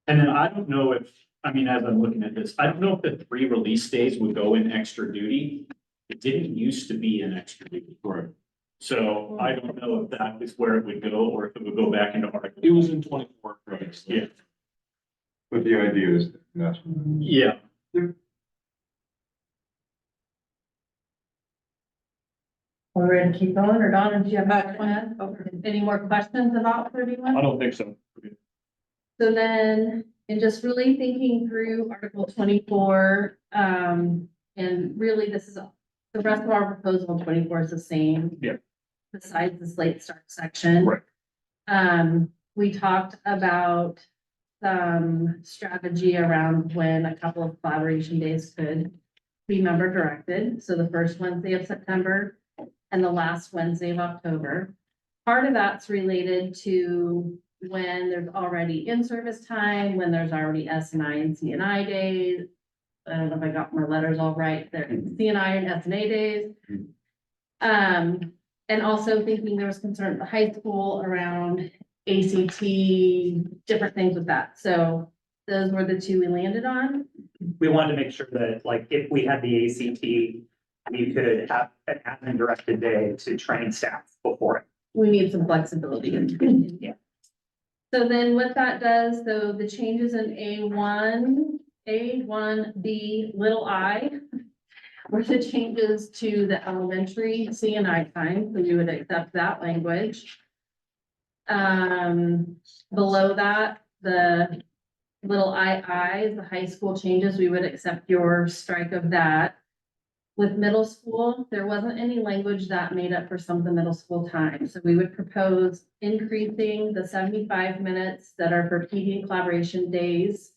And then I don't know if, I mean, as I'm looking at this, I don't know if the 3 release days would go in extra duty. It didn't used to be an extra duty. Right. So I don't know if that is where it would go or if it would go back into Article. It was in 24 previously. Yeah, But the idea is that's. yeah. We're ready to keep going, or Donna, do you have more to add? Okay. Any more questions about 31? I don't think so. So then, and just really thinking through Article 24, and really this is, the rest of our proposal in 24 is the same. Yeah. Besides the slate start section. Right. We talked about some strategy around when a couple of collaboration days could be member directed. So the first Wednesday of September and the last Wednesday of October. Part of that's related to when there's already in-service time, when there's already S&I and CNI days. I don't know if I got my letters all right, there, CNI and S&A days. And also thinking there was concern at the high school around ACT, different things with that. So those were the 2 we landed on. We wanted to make sure that, like, if we had the ACT, we could have an admin directed day to train staff before it. We need some flexibility. Yeah. So then what that does, so the changes in A1B, little I, were the changes to the elementary CNI time, so you would accept that language. Below that, the little II is the high school changes, we would accept your strike of that. With middle school, there wasn't any language that made up for some of the middle school time, so we would propose increasing the 75 minutes that are for PD and collaboration days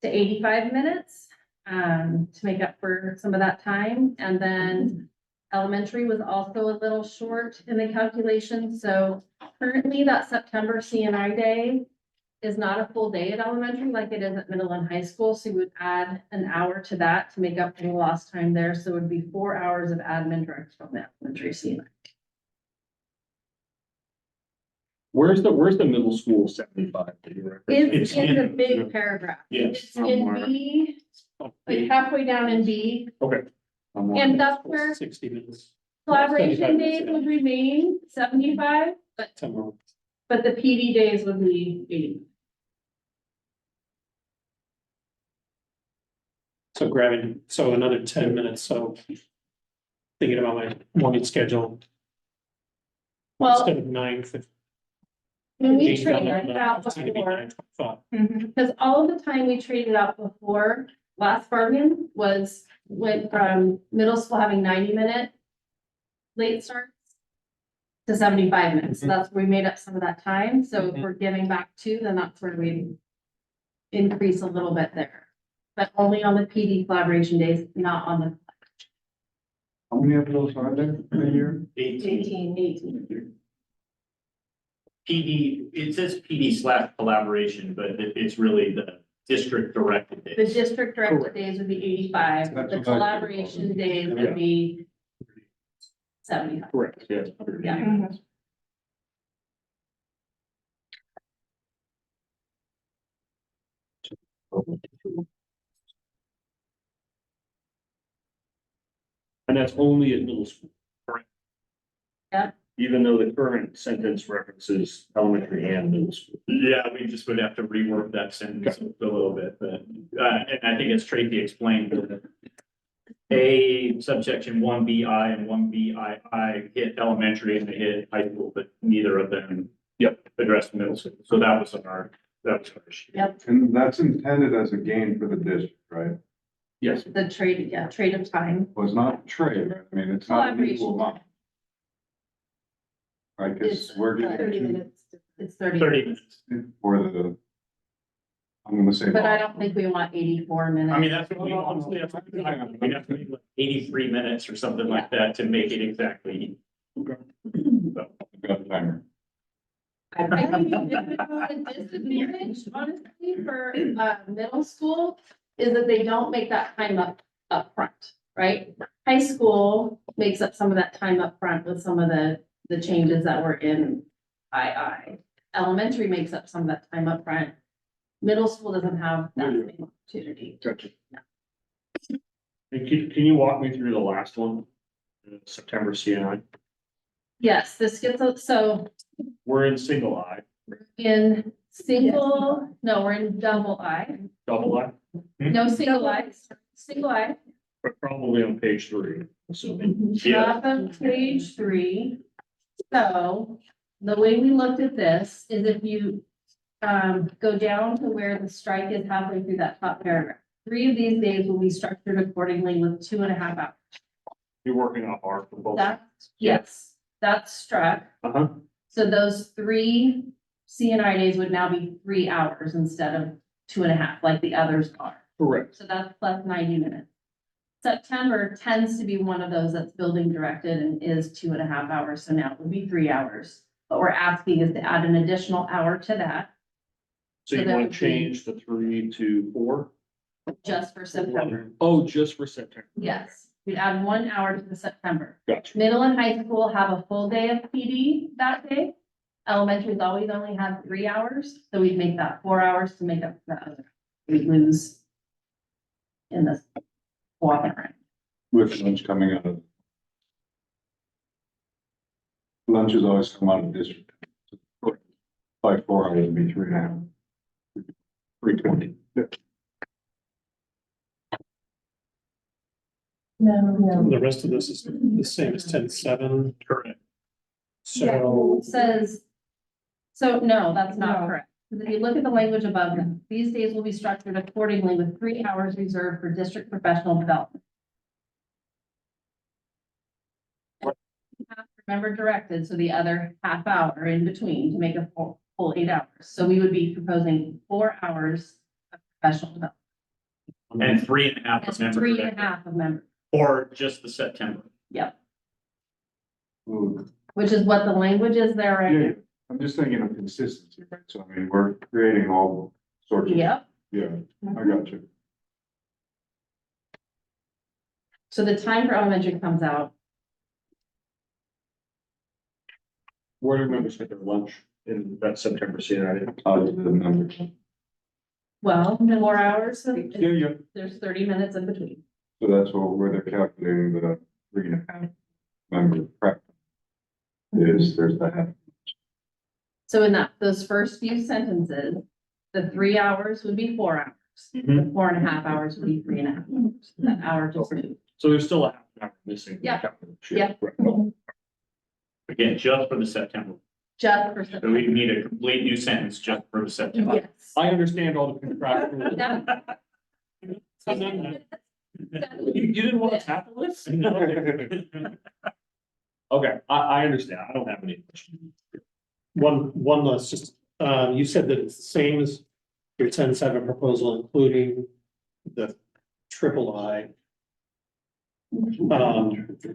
to 85 minutes, to make up for some of that time, and then elementary was also a little short in the calculation, so currently that September CNI day is not a full day at elementary like it is at middle and high school, so we would add an hour to that to make up for the lost time there, so it would be 4 hours of admin direct from the elementary CNI. Where's the middle school 75 that you referenced? It's in the big paragraph. Yeah. It's in B, like halfway down in B, Okay. and that's where 60 minutes. collaboration 75 days minutes, would remain 75, Somewhere. but the PD days would be 80. So grabbing, so another 10 minutes, so thinking about my morning schedule, Well, instead of 9:15. when we traded it out before, because all of the time we traded out before, last bargain went from middle school having 90-minute late starts to 75 minutes. So that's where we made up some of that time. So if we're giving back 2, then that's where we increase a little bit there. But only on the PD collaboration days, not on the How many of those are there a year? 18. PD, it says PD/collaboration, but it's really the district directed The days. district directed days would be 85, That's the what I- collaboration days would be 75. Correct, yeah. Yeah. And that's only at middle school. Correct. Yeah. Even though the current sentence references elementary and middle school. Yeah, we just would have to rework that sentence a little bit, but, and I think as Tracy explained, A subsection one BI and one BII hit elementary and they hit high school, but neither of them. Yep, addressed middle school. So that was our issue. Yep, And that's intended as a gain for the district, right? Yes. the trade of time. Well, it's not trade, right? I mean, it's not an equal Collaboration. amount. Right, because It's we're 30 getting minutes. It's 30. 30 minutes. for the. I'm gonna say. But I don't think we want 84 minutes. I mean, that's what we honestly have to do. We have to make like 83 minutes or something like that to make it exactly. So, I've got a timer. I think the disadvantage, honestly, for middle school is that they don't make that time up front, right? High school makes up some of that time up front with some of the changes that were in II. Elementary makes up some of that time up front. Middle school doesn't have that same opportunity. Gotcha. Can you walk me through the last one? September CNI, Yes, this gets, so we're in single I, in we're in double I, double I, no single I. but probably on page 3, assuming. Yeah, Top of page 3. So the way we looked at this is if you go down to where the strike is halfway through that top paragraph. 3 of these days will be structured accordingly with 2.5 hours. you're working on our proposal. Yes, that's struck. Uh-huh. So those 3 CNI days would now be 3 hours instead of 2.5 like the others are. Correct. So that's plus 90 minutes. September tends to be one of those that's building directed and is 2.5 hours. So now it would be 3 hours. What we're asking is to add an additional hour to that So So you that want would to be- change the 3 to 4? just for September. Oh, just for September. Yes, we'd add 1 hour to the September. Gotcha. Middle and high school have a full day of PD that day. Elementary's always only have 3 hours, so we'd make that 4 hours to make up for the other. We'd lose in this walking around. With lunch coming out of. Lunches always come out of district. By 4 hours would be 3.5. 320. No. The rest of this is the same as 10.7. Correct. So, It says, so no, that's not correct. Because if you look at the language above them, these days will be structured accordingly with 3 hours reserved for district professional development. Remember directed, so the other half hour in between to make a full 8 hours. So we would be proposing 4 hours of professional development. And 3.5 of And member 3.5 of members, or just the September. yep, Ooh, which is what the language is there right Yeah, now. I'm just thinking of consistency, right? So I mean, we're creating all sorts of. Yep. Yeah, I got you. So the time for elementary comes out, Where do members get their lunch in that September CNI? I'll do the numbers. well, 4 hours, so Yeah. there's 30 minutes in between. So that's where they're calculating the 3.5 member prep. Is there's that. So in those first few sentences, the 3 hours would be 4 hours. Mhm. The 4.5 hours would be 3.5 hours. That hour just moved. So there's still a half an hour missing. from the Yeah. calculation. Yeah. Right. Again, just for the September. Just for So September. we need a complete new sentence just for the September. Yes. I understand all the contractual. That- You didn't want to tackle this? Okay, I understand. I don't have any questions. one last, just, you said that it's the same as your 10.7 proposal, including the triple I.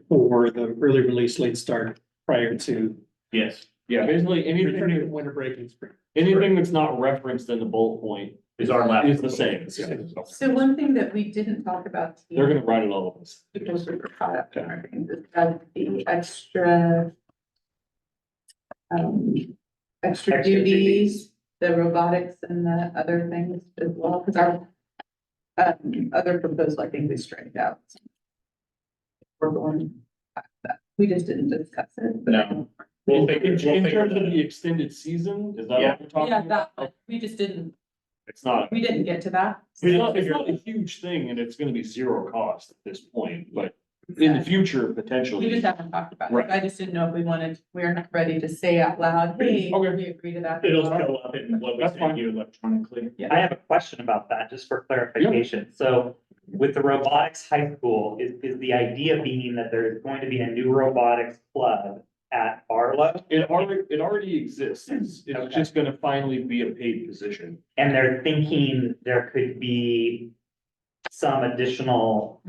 For the early release, late start prior to Yes, Yeah, basically returning from anything, winter break and spring. anything that's not referenced in the bullet point is our last. is the same. Yeah. So one thing that we didn't talk about. They're gonna write it all of us. Because we were caught up in our things, is the extra. Extra duties, the robotics and the other things as well, because our. Other proposal, I think we straightened out. We're going, past that. We just didn't discuss it. but- No. In We'll figure terms of that the extended season, is that Yeah. what you're talking Yeah, about? that, one. We just didn't It's not, We didn't get to that. it's not a huge thing and it's gonna be zero cost at this point, but in the future, We potentially. just haven't talked about it. Right. I just didn't know if we're not ready to say out loud, hey, Okay. we agree to that. It'll show up in what we That's send fine. you electronically. I have a question about that, just for clarification. So with the robotics high school, is the idea being that there's going to be a new robotics club at Barlow? It already exists. It's Okay. just gonna finally be a paid position. And they're thinking there could be some additional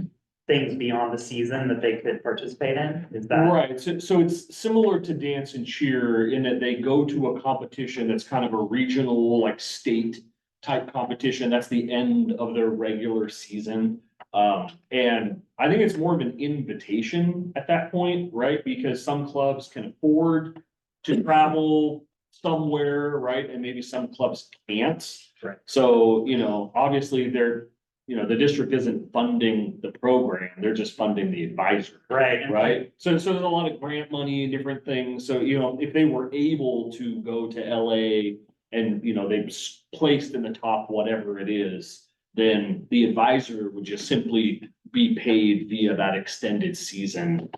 things beyond the season that they could participate in? Is that? Right, so it's similar to dance and cheer in that they go to a competition that's kind of a regional, like state type competition. That's the end of their regular season. And I think it's more of an invitation at that point, right? Because some clubs can afford to travel somewhere, right? And maybe some clubs can't. Right. So, obviously the district isn't funding the program, they're just funding the advisor. Right. and- Right, so there's a lot of grant money and different things, so, if they were able to go to LA and, they've placed in the top whatever it is, then the advisor would just simply be paid via that extended season.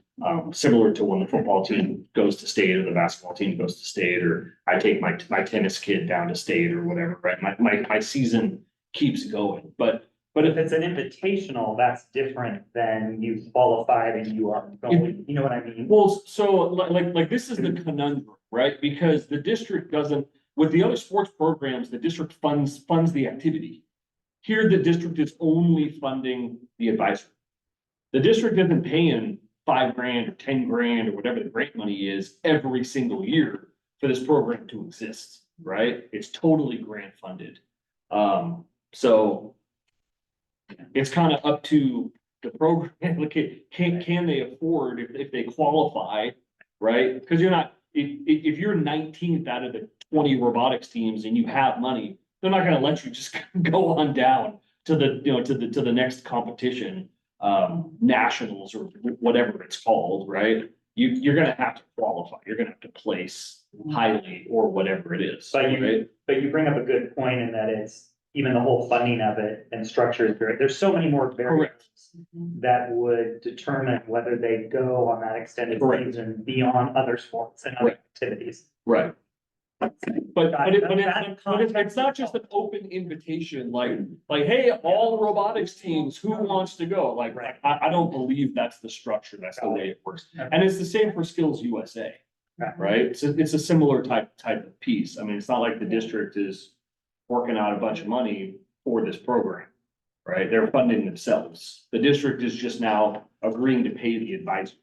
Similar to when the football team goes to state or the basketball team goes to state, or I take my tennis kid down to state or whatever, right? My season keeps going, but If it's an invitational, that's different than you qualified and you are going, you know what I mean? well, so like this is the conundrum, right? Because the district doesn't, with the other sports programs, the district funds the activity. Here, the district is only funding the advisor. The district isn't paying $5,000 or $10,000 or whatever the grant money is every single year for this program to exist, right? It's totally grant funded. So it's kind of up to the program, like, can they afford if they qualify, right? Because you're not, if you're 19th out of the 20 robotics teams and you have money, they're not gonna let you just go on down to the, to the next competition, nationals or whatever it's called, right? You're gonna have to qualify, you're gonna have to place highly or whatever it is, But you- right? But you bring up a good point in that it's, even the whole funding of it and structure is very, there's so many more variables that would determine whether they go on that extended Correct. season beyond other sports and other Right. activities. Right. It's not just an open invitation, like, hey, all robotics teams, who wants to go? Like, Right. I don't believe that's the structure, that's the way it works. And it's the same for Skills USA, right? It's a similar type of piece. I mean, it's not like the district is working out a bunch of money for this program, right? They're funding themselves. The district is just now agreeing to pay the advisor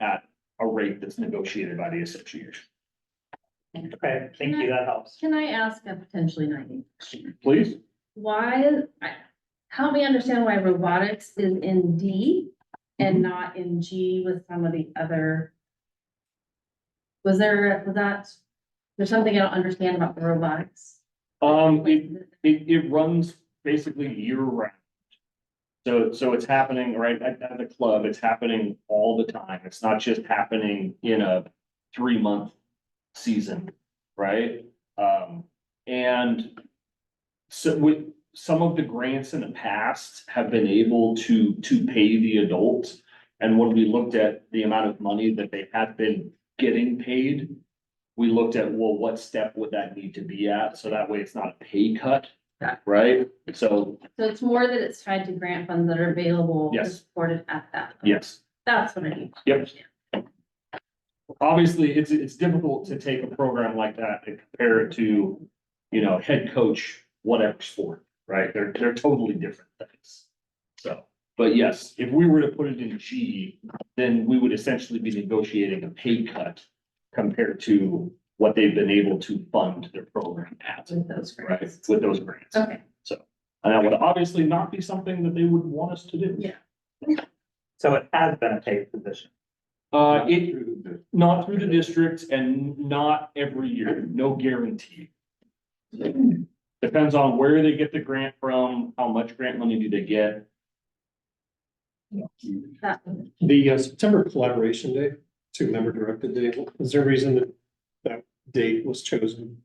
at a rate that's negotiated by the association. Okay, thank you, that helps. Can I ask a potentially naive question? Please? Help me understand why robotics is in D and not in G with some of the other. Was there's something I don't understand about the robotics? It runs basically year round. So it's happening right at the club, it's happening all the time. It's not just happening in a 3-month season, right? And so with some of the grants in the past have been able to pay the adult. And when we looked at the amount of money that they had been getting paid, we looked at, well, what step would that need to be at? So that way it's not a pay cut, right? So, So it's more that it's tied to grant funds that are available. Yes. Supported at that. yes. That's what I need. to Yep. understand. Obviously, it's difficult to take a program like that and compare it to, head coach, whatever sport, right? They're totally different things. So, but yes, if we were to put it in G, then we would essentially be negotiating a pay cut compared to what they've been able to fund their program at, With those right? grants. With those grants. Okay. So, and that would obviously not be something that they would want us to do. Yeah. So it has been a paid position. Not through the district and not every year, no guarantee. Depends on where they get the grant from, how much grant money do they get. That, The September collaboration day, 2-member directed day, is there a reason that date was chosen?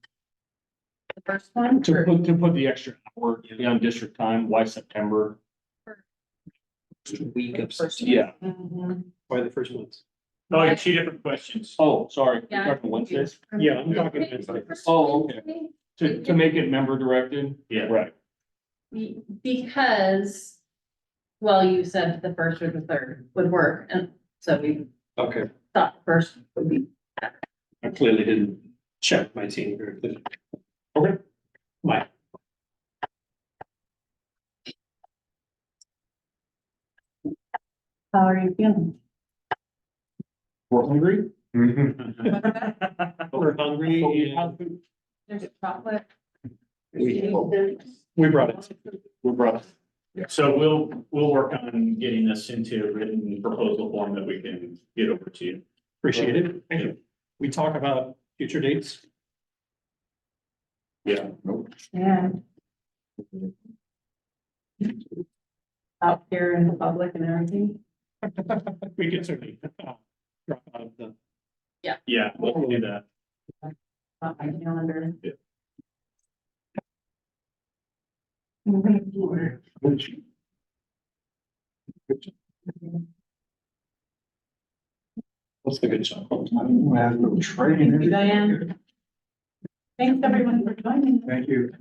the first one? To or- put the extra hour on district time, why September? Week of September, Yeah. Mhm. by the first month. Oh, you have two different questions. Oh, sorry. You're Yeah. talking Wednesdays? Yeah, I'm talking Wednesday. Oh, okay. To make it member directed? Yeah. Right. Because, well, you said the first or the third would work, and so we Okay, thought the first would be. I clearly didn't check my team very clearly. Okay. My, How are you feeling? We're hungry? we're hungry But we and have food. There's chocolate. we brought it. We brought. So we'll work on getting this into a written proposal form that we can get over to you. Appreciate it. Thank you. We talk about future dates. Yeah. Yeah. Out here in the public and everything. We can certainly drop out of the. Yeah, we'll do that. On my calendar. What's the good job? Thank you, Diane. Thanks, everyone, for joining. Thank you.